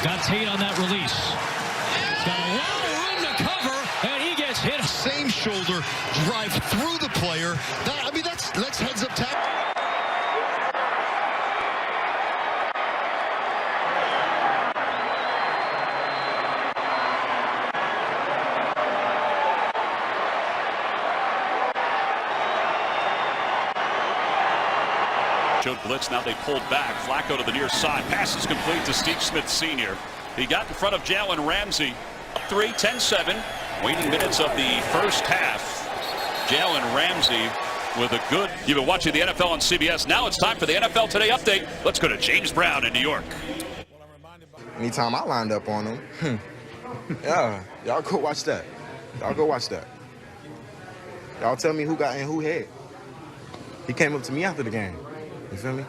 Got Tate on that release. Got a lot of room to cover, and he gets hit. Same shoulder drive through the player. That's heads up tackle. Showed blitz, now they pulled back. Flacco to the near side. Pass is complete to Steve Smith Sr. He got in front of Jalen Ramsey. 3, 10-7. Waning minutes of the first half. Jalen Ramsey with a good... You've been watching the NFL on CBS. Now it's time for the NFL Today update. Let's go to James Brown in New York. Anytime I lined up on him, yeah, y'all go watch that. Y'all go watch that. Y'all tell me who got in who head. He came up to me after the game. You feel me?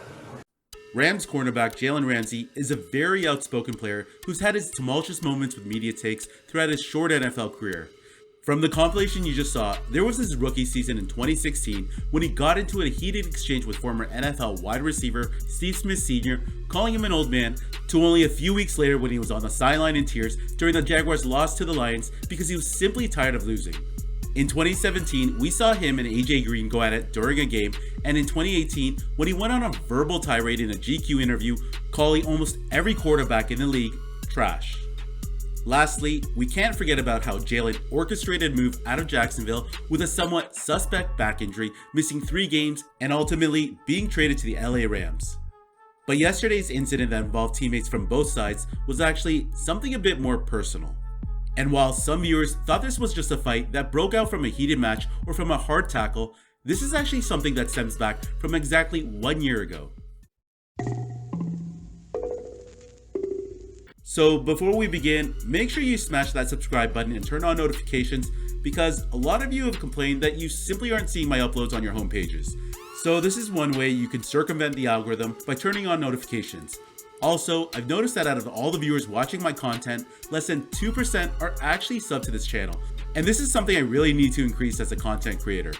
Rams cornerback Jalen Ramsey is a very outspoken player who's had his tumultuous moments with media takes throughout his short NFL career. From the compilation you just saw, there was his rookie season in 2016 when he got into a heated exchange with former NFL wide receiver Steve Smith Sr., calling him an old man, to only a few weeks later when he was on the sideline in tears during the Jaguars' loss to the Lions because he was simply tired of losing. In 2017, we saw him and AJ Green go at it during a game, and in 2018, when he went on a verbal tirade in a GQ interview, calling almost every quarterback in the league trash. Lastly, we can't forget about how Jalen orchestrated a move out of Jacksonville with a somewhat suspect back injury, missing 3 games, and ultimately being traded to the LA Rams. But yesterday's incident that involved teammates from both sides was actually something a bit more personal. And while some viewers thought this was just a fight that broke out from a heated match or from a hard tackle, this is actually something that stems back from exactly 1 year ago. So before we begin, make sure you smash that subscribe button and turn on notifications because a lot of you have complained that you simply aren't seeing my uploads on your home pages. So this is one way you can circumvent the algorithm by turning on notifications. Also, I've noticed that out of all the viewers watching my content, less than 2% are actually subbed to this channel. And this is something I really need to increase as a content creator.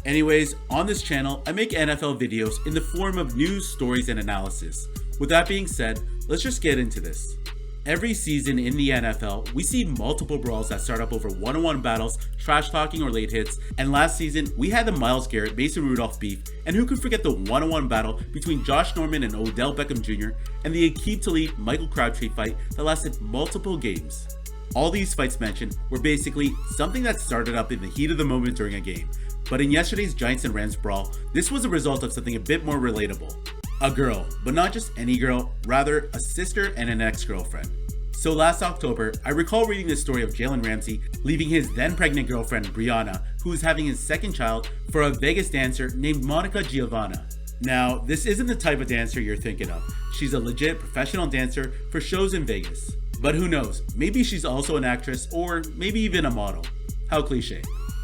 Anyways, on this channel, I make NFL videos in the form of news, stories, and analysis. With that being said, let's just get into this. Every season in the NFL, we see multiple brawls that start up over one-on-one battles, trash talking, or late hits, and last season, we had the Myles Garrett, Mason Rudolph beef, and who could forget the one-on-one battle between Josh Norman and Odell Beckham Jr., and the Aqib Talib Michael Crabtree fight that lasted multiple games. All these fights mentioned were basically something that started up in the heat of the moment during a game, but in yesterday's Giants and Rams brawl, this was a result of something a bit more relatable. A girl, but not just any girl, rather a sister and an ex-girlfriend. So last October, I recall reading the story of Jalen Ramsey leaving his then pregnant girlfriend Brianna, who was having his second child, for a Vegas dancer named Monica Giovanna. Now, this isn't the type of dancer you're thinking of. She's a legit professional dancer for shows in Vegas. But who knows, maybe she's also an actress or maybe even a model. How cliche.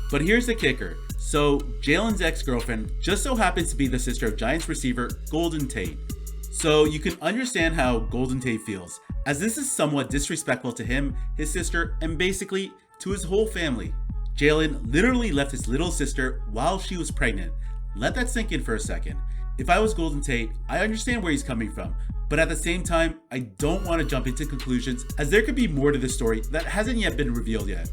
But here's the kicker. So, Jalen's ex-girlfriend just so happens to be the sister of Giants receiver Golden Tate. So you can understand how Golden Tate feels, as this is somewhat disrespectful to him, his sister, and basically to his whole family. Jalen literally left his little sister while she was pregnant. Let that sink in for a second. If I was Golden Tate, I understand where he's coming from, but at the same time, I don't want to jump into conclusions as there could be more to the story that hasn't yet been revealed yet.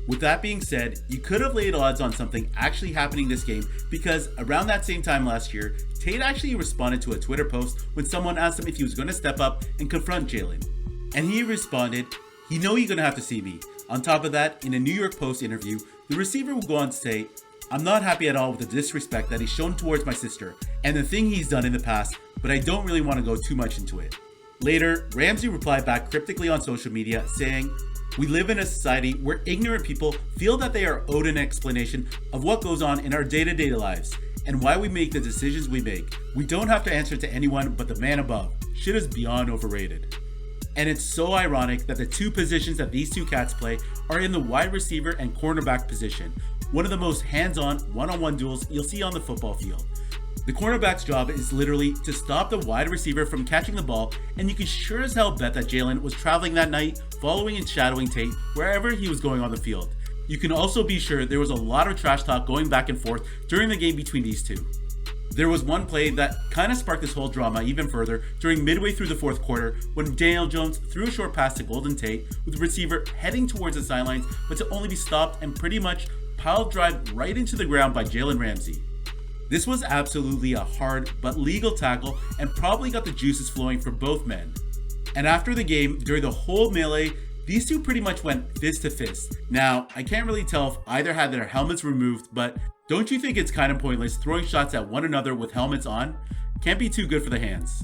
With that being said, you could have laid odds on something actually happening this game because around that same time last year, Tate actually responded to a Twitter post when someone asked him if he was going to step up and confront Jalen. And he responded, "You know you're going to have to see me." On top of that, in a New York Post interview, the receiver will go on to say, "I'm not happy at all with the disrespect that he's shown towards my sister and the thing he's done in the past, but I don't really want to go too much into it." Later, Ramsey replied back cryptically on social media saying, "We live in a society where ignorant people feel that they are owed an explanation of what goes on in our day-to-day lives and why we make the decisions we make. We don't have to answer to anyone but the man above. Shit is beyond overrated." And it's so ironic that the two positions that these two cats play are in the wide receiver and cornerback position, one of the most hands-on one-on-one duels you'll see on the football field. The cornerback's job is literally to stop the wide receiver from catching the ball, and you can sure as hell bet that Jalen was traveling that night, following and shadowing Tate wherever he was going on the field. You can also be sure there was a lot of trash talk going back and forth during the game between these two. There was one play that kind of sparked this whole drama even further during midway through the fourth quarter when Daniel Jones threw a short pass to Golden Tate with the receiver heading towards the sidelines, but to only be stopped and pretty much piled drive right into the ground by Jalen Ramsey. This was absolutely a hard but legal tackle and probably got the juices flowing for both men. And after the game, during the whole melee, these two pretty much went fist to fist. Now, I can't really tell if either had their helmets removed, but don't you think it's kind of pointless throwing shots at one another with helmets on? Can't be too good for the hands.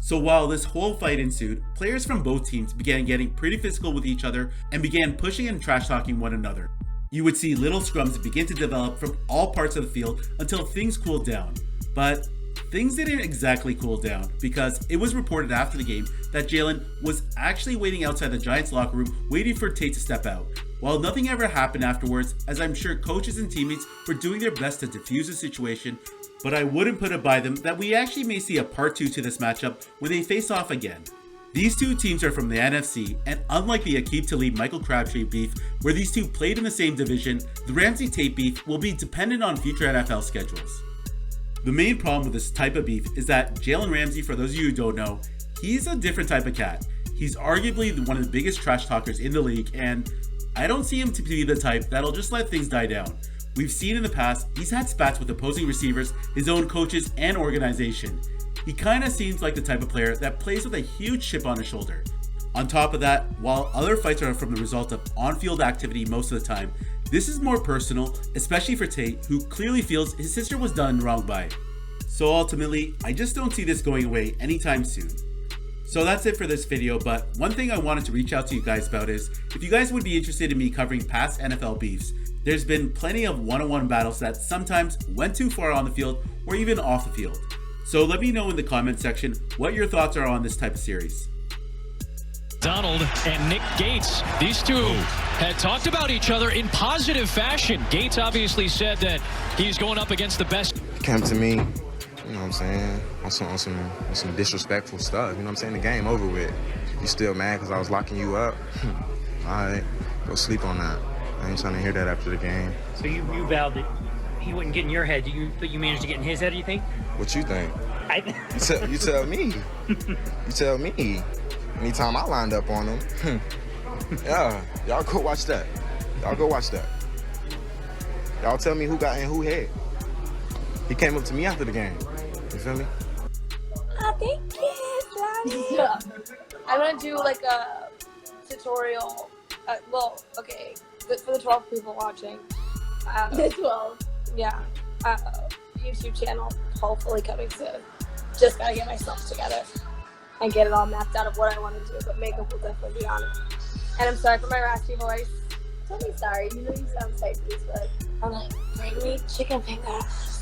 So while this whole fight ensued, players from both teams began getting pretty physical with each other and began pushing and trash talking one another. You would see little scrums begin to develop from all parts of the field until things cooled down. But things didn't exactly cool down because it was reported after the game that Jalen was actually waiting outside the Giants locker room waiting for Tate to step out. While nothing ever happened afterwards, as I'm sure coaches and teammates were doing their best to defuse the situation, but I wouldn't put it by them that we actually may see a part 2 to this matchup when they face off again. These two teams are from the NFC, and unlike the Aqib Talib-Michael Crabtree beef, where these two played in the same division, the Ramsey-Tate beef will be dependent on future NFL schedules. The main problem with this type of beef is that Jalen Ramsey, for those of you who don't know, he's a different type of cat. He's arguably one of the biggest trash talkers in the league, and I don't see him to be the type that'll just let things die down. We've seen in the past, he's had spats with opposing receivers, his own coaches, and organization. He kinda seems like the type of player that plays with a huge chip on his shoulder. On top of that, while other fights are from the result of on-field activity most of the time, this is more personal, especially for Tate, who clearly feels his sister was done wrong by. So ultimately, I just don't see this going away anytime soon. So that's it for this video, but one thing I wanted to reach out to you guys about is, if you guys would be interested in me covering past NFL beefs, there's been plenty of one-on-one battles that sometimes went too far on the field or even off the field. So let me know in the comment section what your thoughts are on this type of series. Donald and Nick Gates, these two had talked about each other in positive fashion. Gates obviously said that he's going up against the best. Came to me, you know what I'm saying, on some disrespectful stuff. You know what I'm saying? The game over with. You still mad because I was locking you up? All right, go sleep on that. I ain't trying to hear that after the game. So you vowed that he wouldn't get in your head. But you managed to get in his head, you think? What you think? You tell me. You tell me. Anytime I lined up on him. Yeah, y'all go watch that. Y'all go watch that. Y'all tell me who got in who head. He came up to me after the game. You feel me? I think it's I'm gonna do like a tutorial. Well, okay, for the 12 people watching. The 12. Yeah. YouTube channel, hopefully coming soon. Just gotta get myself together and get it all mapped out of what I want to do, but makeup will definitely be on it. And I'm sorry for my raspy voice. Don't be sorry, you know you sound spicy, but I'm like, bring me chicken fingers.